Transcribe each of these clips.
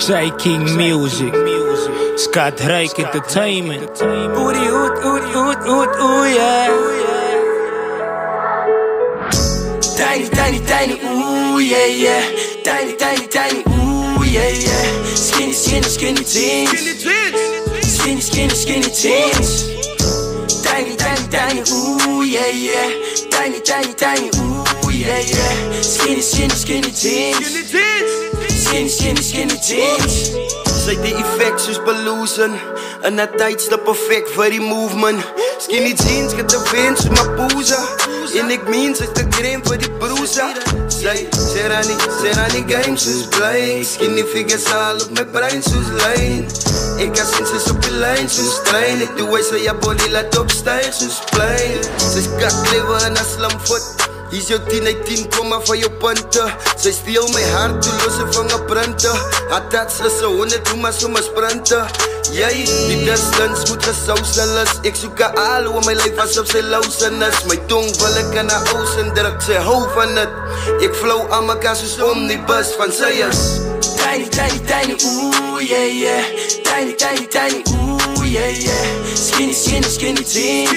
Zij King Music, Scott Rijk Entertainment. Oerie, yeah. Tiny, ooh, yeah. Tiny, ooh, yeah. Skinny jeans. Skinny jeans. Tiny, ooh, yeah. Tiny, ooh, yeah. Skinny jeans. Skinny jeans. Sy die effect soos belozen. En na tijdstip perfect vir die movement. Skinny jeans get the wind soos my pooza. En ek meen sy's te crème vir die broesa. Sy sê aan die game soos bly. Skinny figures al op my brein soos lijn. Ek as sien sy's op die lijn soos trein. Ek doe hy sy ja body laat opstyg soos plein. Sy's kak clever en a slim foot. Hier's jou 10 uit 10, kom maar van jou punte. Sy steel my hart, toe los sy vingerprinte. Haar tats is 100, doe maar sommer sprinte. Jy, die distance moet gesousen is. Ek soek al oor my lyf asof sy lousen is. My tong wil ek in haar ousen druk, sy hou van het. Ek flow aan mekaar soos omnibus van sy is Tiny, ooh, yeah. Tiny, ooh, yeah. Skinny jeans. Skinny jeans.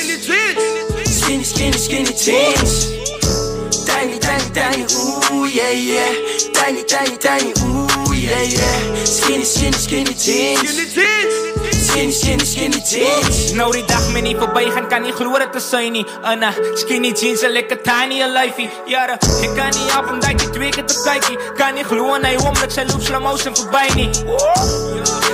Tiny, ooh, yeah. Tiny, ooh, yeah. Skinny jeans. Skinny jeans. Nou die dag my nie voorbij gaan, kan nie glo dat te sy nie. In a skinny jeans, a lekker tiny a lifey. Jare, ek kan nie help om dat jy 2 keer te kykie. Kan nie glo en hy omdat sy loop slow motion voorbij nie.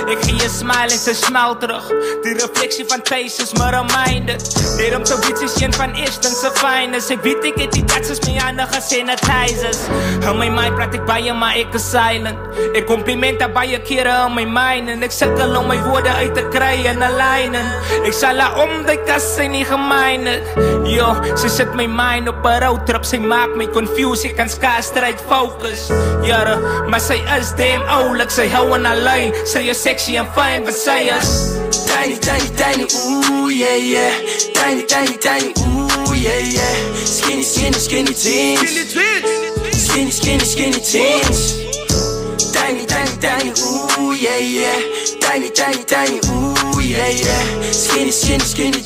Ek gee jy smile en sy smel terug. Die refleksie van thuis is my reminder. Daarom so iets is een van eerstens se finest. Ek weet ek het die tats is my hande gesanitizers. In my mind praat ek baie, maar ek is silent. Ek complimenta baie kere in my mind. En ek sukkel om my woorde uit te kry in 'n lyn. Ek sal haar omdink as sy nie gemeen het. Yo, sy sit my mind op 'n roadtrip. Sy maak my confused, ek kan skaars straight focus. Jare, maar sy is damn oulik. Sy hou in haar lyn. Sy is sexy and fine, but sy is Tiny, ooh, yeah. Tiny, ooh, yeah. Skinny jeans. Skinny jeans. Tiny, ooh, yeah. Tiny, ooh, yeah. Skinny jeans. Skinny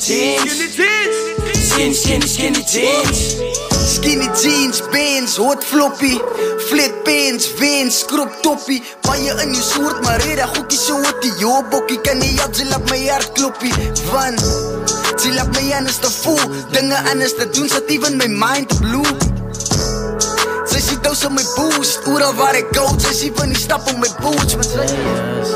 jeans. Skinny jeans, bands, hot floppy. Flat pants, vans, krop toppie. Baie in jou soort, maar reda goekie so wat die jobokkie. Kan nie help, sy laat my hart kloppie. Want sy laat my anders te voel. Dinge anders te doen, sit even my mind te bloe. Sy sê dous op my boost. Oral waar ek go, sy sê van die stap op my boots. Want sy is